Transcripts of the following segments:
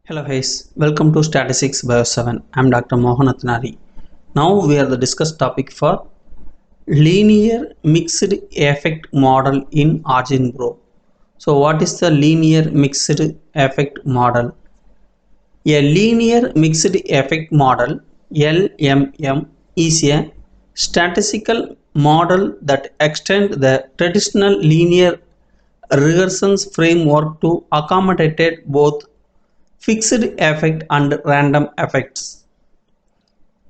Hello guys, welcome to Statistics Bio 7. I'm Dr. Mohan Athnari. Now we are the discuss topic for linear mixed effect model in OriginPro. So what is the linear mixed effect model? A linear mixed effect model LMM is a statistical model that extends the traditional linear regression framework to accommodate both fixed effect and random effects.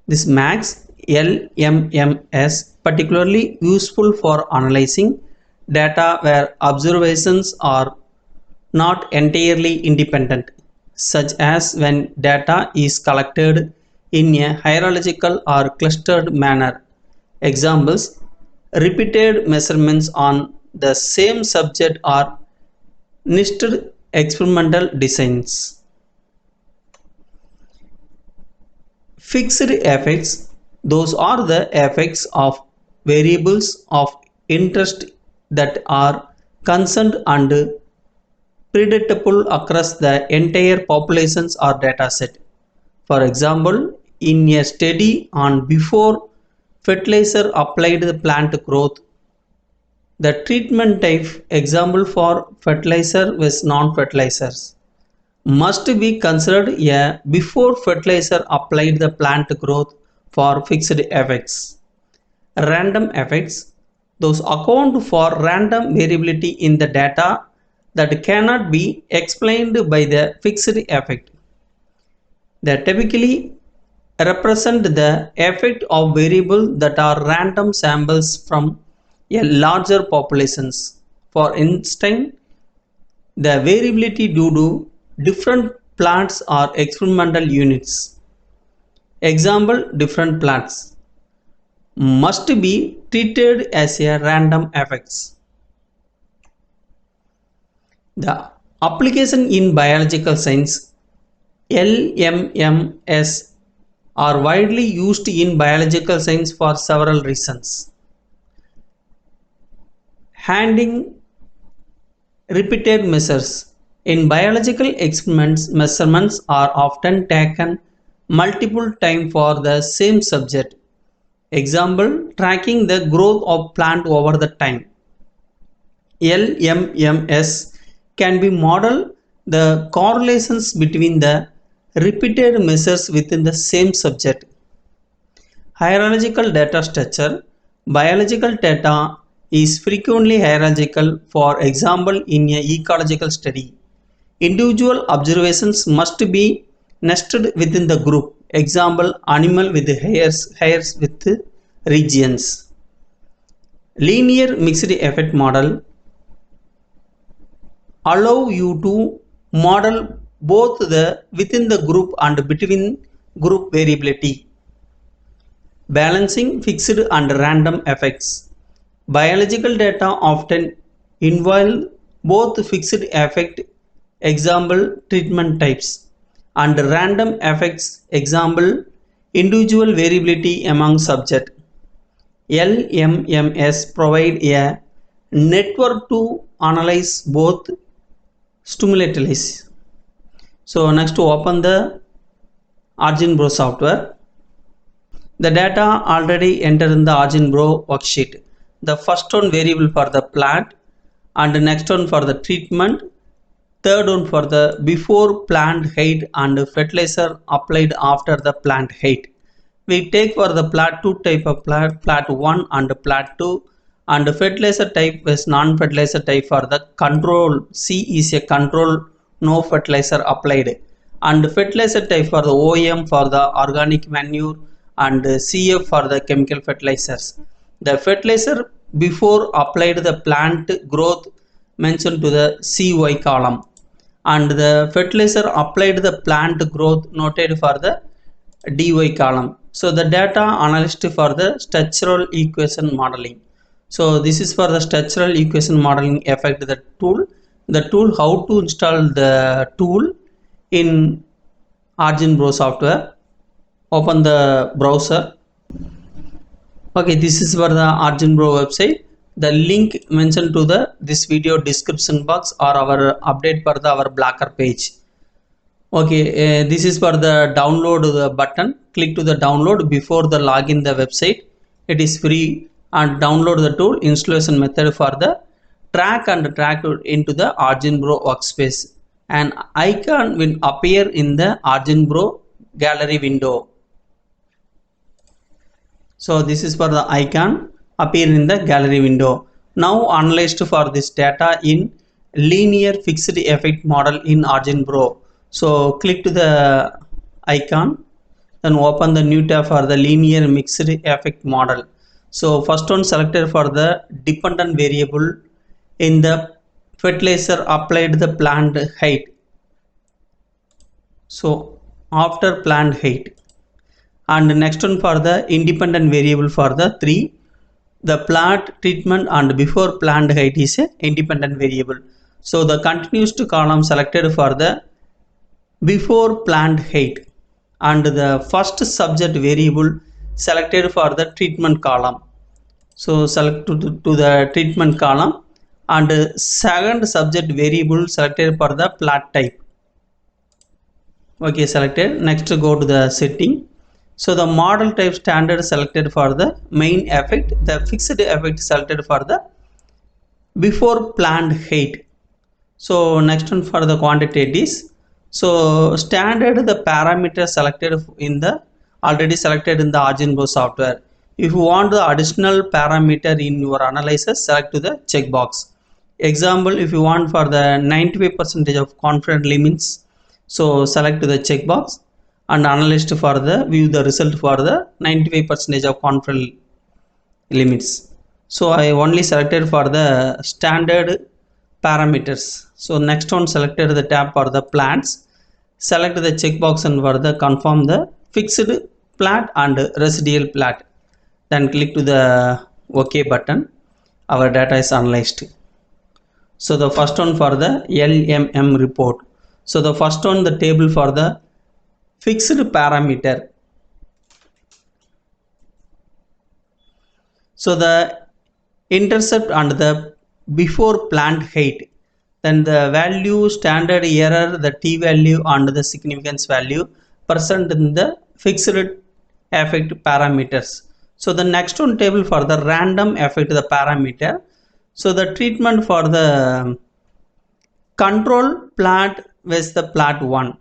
This makes LMMs particularly useful for analyzing data where observations are not entirely independent, such as when data is collected in a hierarchical or clustered manner. Examples: repeated measurements on the same subject or nested experimental designs. Fixed effects, those are the effects of variables of interest that are constant and predictable across the entire populations or dataset. For example, in a study on before fertilizer applied the plant growth, the treatment type example for fertilizer was non-fertilizers must be considered a before fertilizer applied the plant growth for fixed effects. Random effects, those account for random variability in the data that cannot be explained by the fixed effect. They typically represent the effect of variables that are random samples from a larger populations. For instance, the variability due to different plants or experimental units. Example: different plants must be treated as a random effects. The application in biological science, LMMs are widely used in biological science for several reasons. Handling repeated measures. In biological experiments, measurements are often taken multiple times for the same subject. Example: tracking the growth of plant over the time. LMMs can be model the correlations between the repeated measures within the same subject. Hierarchical data structure. Biological data is frequently hierarchical, for example in an ecological study. Individual observations must be nested within the group. Example: animal with hairs with regions. Linear mixed effect model allow you to model both the within the group and between group variability. Balancing fixed and random effects. Biological data often involve both fixed effect, example treatment types, and random effects, example individual variability among subject. LMMs provide a network to analyze both stimuli. So next, to open the OriginPro software. The data already entered in the OriginPro worksheet. The first one variable for the plant, and the next one for the treatment, third one for the before plant height and fertilizer applied after the plant height. We take for the plant 2 type of plant 1 and plant 2, and the fertilizer type is non-fertilizer type for the control. C is a control, no fertilizer applied, and fertilizer type for the OM for the organic manure and CF for the chemical fertilizers. The fertilizer before applied the plant growth mentioned to the CY column, and the fertilizer applied the plant growth noted for the DY column. So the data analyst for the structural equation modeling. So this is for the structural equation modeling effect. The tool how to install the tool in OriginPro software. Open the browser. Okay, this is for the OriginPro website. The link mentioned to this video description box or our update for our Blacker page. Okay, this is for the download the button. Click to the download before the login the website. It is free, and download the tool installation method for the track and track into the OriginPro workspace. An icon will appear in the OriginPro gallery window. So this is for the icon appear in the gallery window. Now analyzed for this data in linear fixed effect model in OriginPro. So click to the icon, then open the new tab for the linear mixed effect model. So first one selected for the dependent variable in the fertilizer applied the plant height. So after plant height, and next one for the independent variable for the 3, the plant treatment and before plant height is a independent variable. So the continuous column selected for the before plant height, and the first subject variable selected for the treatment column. So select to the treatment column, and second subject variable selected for the plant type. Okay, selected. Next go to the setting. So the model type standard selected for the main effect, the fixed effect selected for the before plant height. So next one for the quantities. So standard the parameter selected in the already selected in the OriginPro software. If you want the additional parameter in your analysis, select to the checkbox. Example, if you want for the 95% of confidence limits, so select to the checkbox, and analyst for the view the result for the 95% of confidence limits. So I only selected for the standard parameters. So next one selected the tab for the plants. Select the checkbox and for the confirm the fixed plat and residual plat. Then click to the OK button. Our data is analyzed. So the first one for the LMM report. So the first one the table for the fixed parameter. So the intercept and the before plant height, then the value standard error, the t value and the significance value present in the fixed effect parameters. So the next one table for the random effect the parameter. So the treatment for the control plant with the plant 1.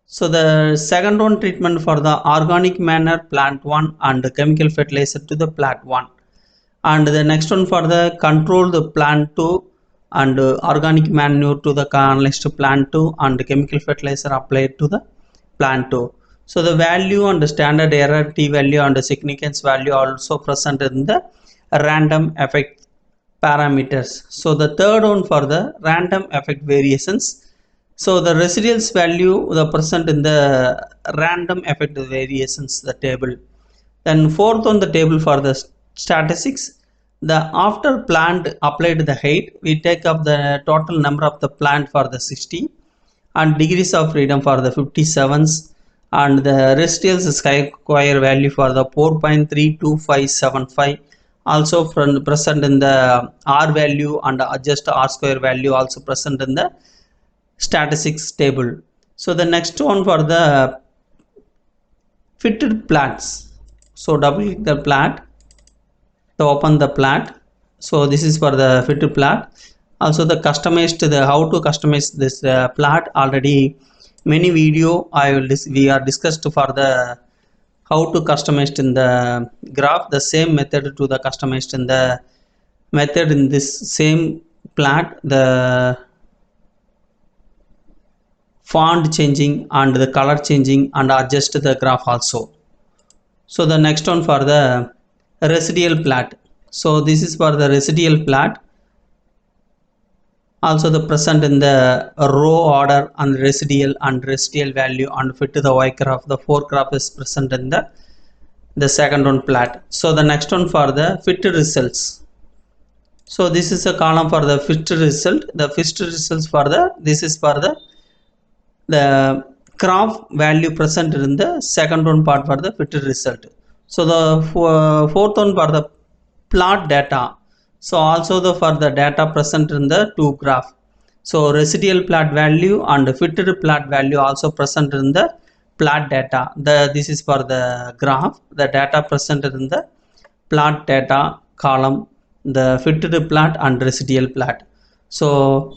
So the second one treatment for the organic manner plant 1 and chemical fertilizer to the plant 1. And the next one for the control the plant 2 and organic manure to the analyzed plant 2 and chemical fertilizer applied to the plant 2. So the value and the standard error t value and the significance value also present in the random effect parameters. So the third one for the random effect variations. So the residuals value the present in the random effect variations the table. Then fourth on the table for the statistics, the after plant applied the height, we take up the total number of the plant for the 60 and degrees of freedom for the 57s, and the residuals square value for the 4.32575 also present in the R value, and adjust R square value also present in the statistics table. So the next one for the fitted plants. So double click the plant to open the plant. So this is for the fitted plant. Also the customized, the how to customize this plant, already many video we are discussed for the how to customize in the graph, the same method to the customized in the method in this same plant, the font changing and the color changing and adjust the graph also. So the next one for the residual plot. So this is for the residual plot, also the present in the row order and residual value and fit to the y graph. The 4 graph is present in the second one plot. So the next one for the fitted results. So this is a column for the fitted result. The fitted results for the, this is for the graph value present in the second one part for the fitted result. So the fourth one for the plot data. So also the for the data present in the 2 graph. So residual plot value and fitted plot value also present in the plot data. This is for the graph, the data presented in the plot data column, the fitted plot and residual plot. So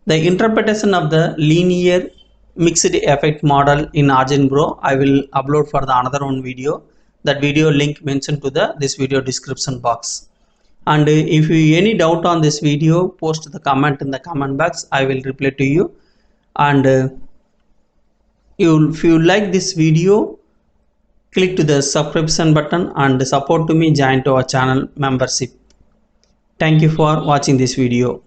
the interpretation of the linear mixed effect model in OriginPro I will upload for the another one video. That video link mentioned to the this video description box. And if you any doubt on this video, post the comment in the comment box. I will reply to you. And if you like this video, click to the subscription button and support to me, join to our channel membership. Thank you for watching this video.